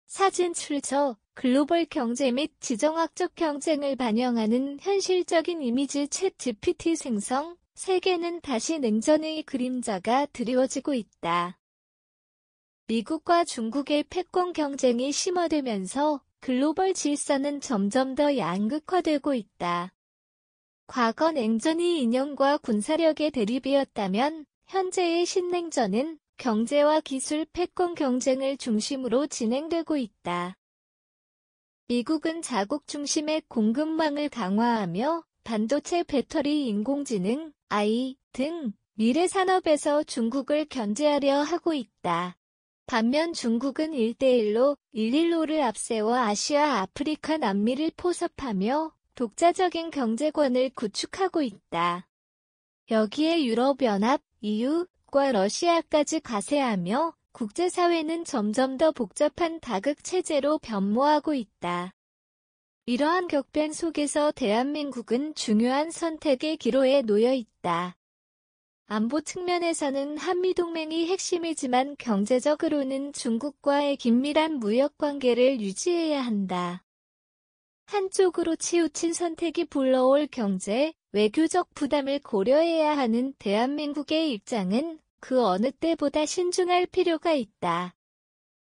사진 출처 글로벌 경제 및 지정학적 경쟁을 반영하는 현실적인 이미지 챗 GPT 생성, 세계는 다시 냉전의 그림자가 드리워지고 있다. 미국과 중국의 패권 경쟁이 심화되면서 글로벌 질서는 점점 더 양극화되고 있다. 과거 냉전이 이념과 군사력의 대립이었다면 현재의 신냉전은 경제와 기술 패권 경쟁을 중심으로 진행되고 있다. 미국은 자국 중심의 공급망을 강화하며 반도체, 배터리, 인공지능, AI 등 미래 산업에서 중국을 견제하려 하고 있다. 반면 중국은 1대1로 115를 앞세워 아시아, 아프리카, 남미를 포섭하며 독자적인 경제권을 구축하고 있다. 여기에 유럽연합, EU과 러시아까지 가세하며 국제사회는 점점 더 복잡한 다극체제로 변모하고 있다. 이러한 격변 속에서 대한민국은 중요한 선택의 기로에 놓여 있다. 안보 측면에서는 한미동맹이 핵심이지만 경제적으로는 중국과의 긴밀한 무역관계를 유지해야 한다. 한쪽으로 치우친 선택이 불러올 경제, 외교적 부담을 고려해야 하는 대한민국의 입장은 그 어느 때보다 신중할 필요가 있다.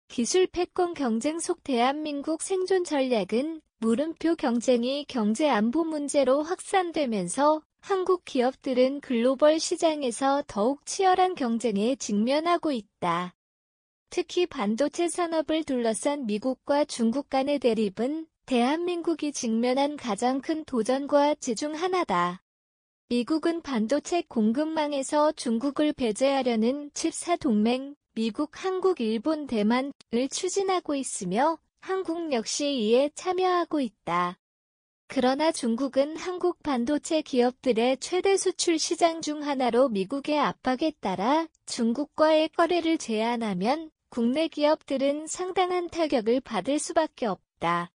기술 패권 경쟁 속 대한민국 생존 전략은 물음표 경쟁이 경제 안보 문제로 확산되면서 한국 기업들은 글로벌 시장에서 더욱 치열한 경쟁에 직면하고 있다. 특히 반도체 산업을 둘러싼 미국과 중국 간의 대립은 대한민국이 직면한 가장 큰 도전과 중 하나다. 미국은 반도체 공급망에서 중국을 배제하려는 칩4 동맹, 미국, 한국, 일본, 대만을 추진하고 있으며 한국 역시 이에 참여하고 있다. 그러나 중국은 한국 반도체 기업들의 최대 수출 시장 중 하나로 미국의 압박에 따라 중국과의 거래를 제한하면 국내 기업들은 상당한 타격을 받을 수밖에 없다.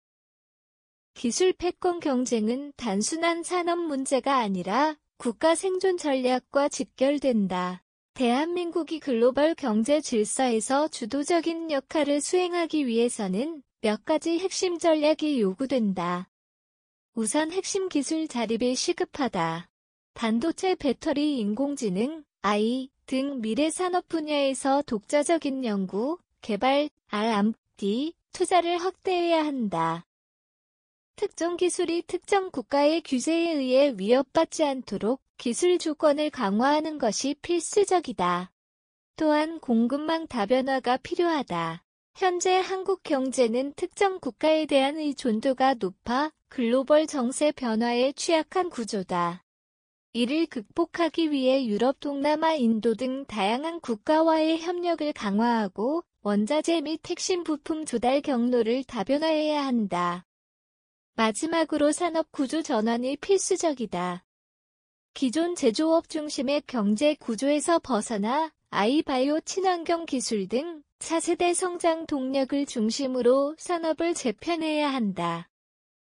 기술 패권 경쟁은 단순한 산업 문제가 아니라 국가 생존 전략과 직결된다. 대한민국이 글로벌 경제 질서에서 주도적인 역할을 수행하기 위해서는 몇 가지 핵심 전략이 요구된다. 우선 핵심 기술 자립이 시급하다. 반도체, 배터리, 인공지능, AI 등 미래 산업 분야에서 독자적인 연구, 개발, R&D 투자를 확대해야 한다. 특정 기술이 특정 국가의 규제에 의해 위협받지 않도록 기술 주권을 강화하는 것이 필수적이다. 또한 공급망 다변화가 필요하다. 현재 한국 경제는 특정 국가에 대한 의존도가 높아 글로벌 정세 변화에 취약한 구조다. 이를 극복하기 위해 유럽, 동남아, 인도 등 다양한 국가와의 협력을 강화하고 원자재 및 핵심 부품 조달 경로를 다변화해야 한다. 마지막으로 산업 구조 전환이 필수적이다. 기존 제조업 중심의 경제 구조에서 벗어나 AI, 바이오, 친환경 기술 등 차세대 성장 동력을 중심으로 산업을 재편해야 한다.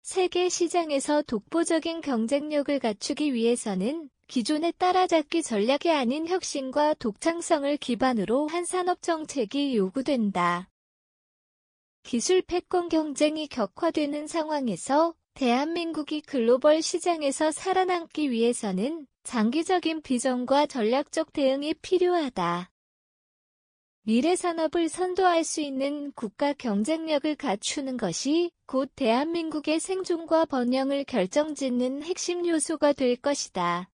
세계 시장에서 독보적인 경쟁력을 갖추기 위해서는 기존에 따라잡기 전략이 아닌 혁신과 독창성을 기반으로 한 산업 정책이 요구된다. 기술 패권 경쟁이 격화되는 상황에서 대한민국이 글로벌 시장에서 살아남기 위해서는 장기적인 비전과 전략적 대응이 필요하다. 미래 산업을 선도할 수 있는 국가 경쟁력을 갖추는 것이 곧 대한민국의 생존과 번영을 결정짓는 핵심 요소가 될 것이다.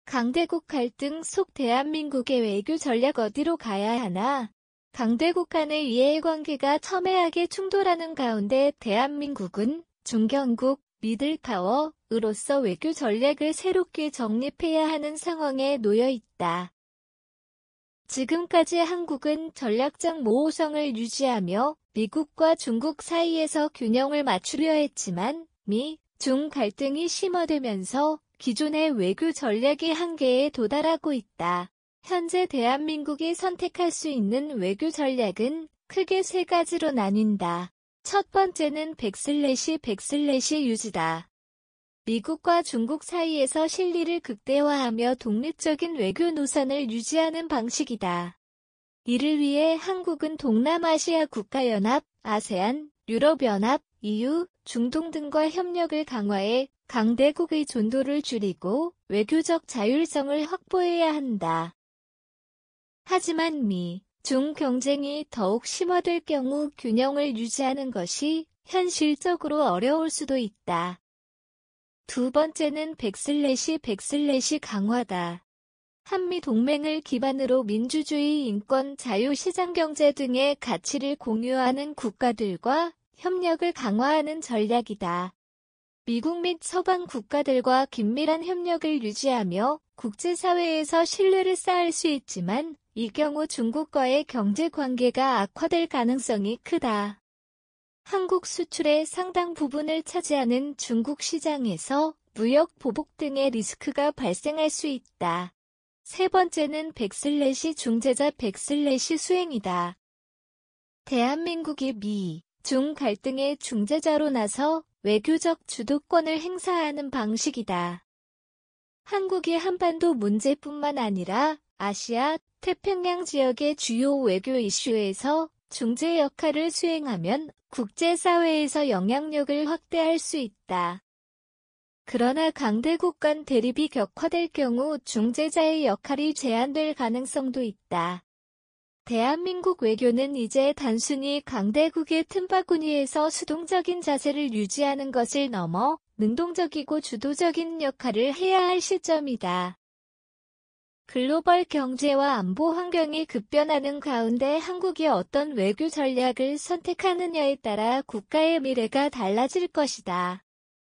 강대국 갈등 속 대한민국의 외교 전략 어디로 가야 하나? 강대국 간의 이해관계가 첨예하게 충돌하는 가운데 대한민국은 중견국, 미들파워으로서 외교 전략을 새롭게 정립해야 하는 상황에 놓여 있다. 지금까지 한국은 전략적 모호성을 유지하며 미국과 중국 사이에서 균형을 맞추려 했지만 미, 중 갈등이 심화되면서 기존의 외교 전략의 한계에 도달하고 있다. 현재 대한민국이 선택할 수 있는 외교 전략은 크게 세 가지로 나뉜다. 첫 번째는 백/100/ 유지다. 미국과 중국 사이에서 실리를 극대화하며 독립적인 외교 노선을 유지하는 방식이다. 이를 위해 한국은 동남아시아 국가연합, 아세안, 유럽연합, EU, 중동 등과 협력을 강화해 강대국의 존도를 줄이고 외교적 자율성을 확보해야 한다. 하지만 미, 중 경쟁이 더욱 심화될 경우 균형을 유지하는 것이 현실적으로 어려울 수도 있다. 두 번째는 백/백/ 강화다. 한미 동맹을 기반으로 민주주의, 인권, 자유시장경제 등의 가치를 공유하는 국가들과 협력을 강화하는 전략이다. 미국 및 서방 국가들과 긴밀한 협력을 유지하며 국제사회에서 신뢰를 쌓을 수 있지만 이 경우 중국과의 경제 관계가 악화될 가능성이 크다. 한국 수출의 상당 부분을 차지하는 중국 시장에서 무역 보복 등의 리스크가 발생할 수 있다. 세 번째는 백/중재자 백/수행이다. 대한민국이 미, 중 갈등의 중재자로 나서 외교적 주도권을 행사하는 방식이다. 한국이 한반도 문제뿐만 아니라 아시아, 태평양 지역의 주요 외교 이슈에서 중재 역할을 수행하면 국제사회에서 영향력을 확대할 수 있다. 그러나 강대국 간 대립이 격화될 경우 중재자의 역할이 제한될 가능성도 있다. 대한민국 외교는 이제 단순히 강대국의 틈바구니에서 수동적인 자세를 유지하는 것을 넘어 능동적이고 주도적인 역할을 해야 할 시점이다. 글로벌 경제와 안보 환경이 급변하는 가운데 한국이 어떤 외교 전략을 선택하느냐에 따라 국가의 미래가 달라질 것이다.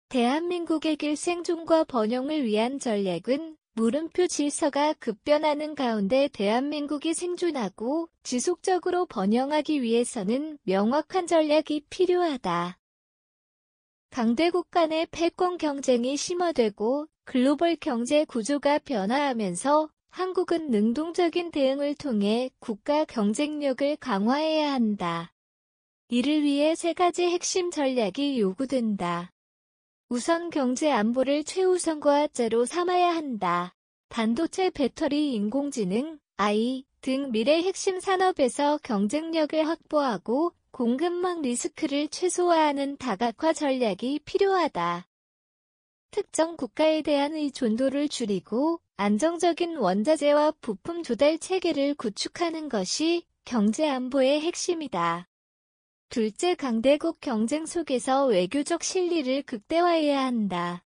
대한민국의 길 생존과 번영을 위한 전략은 물음표 질서가 급변하는 가운데 대한민국이 생존하고 지속적으로 번영하기 위해서는 명확한 전략이 필요하다. 강대국 간의 패권 경쟁이 심화되고 글로벌 경제 구조가 변화하면서 한국은 능동적인 대응을 통해 국가 경쟁력을 강화해야 한다. 이를 위해 세 가지 핵심 전략이 요구된다. 우선 경제 안보를 최우선과제로 삼아야 한다. 반도체, 배터리, 인공지능, AI 등 미래 핵심 산업에서 경쟁력을 확보하고 공급망 리스크를 최소화하는 다각화 전략이 필요하다. 특정 국가에 대한 의존도를 줄이고 안정적인 원자재와 부품 조달 체계를 구축하는 것이 경제 안보의 핵심이다. 둘째, 강대국 경쟁 속에서 외교적 실리를 극대화해야 한다.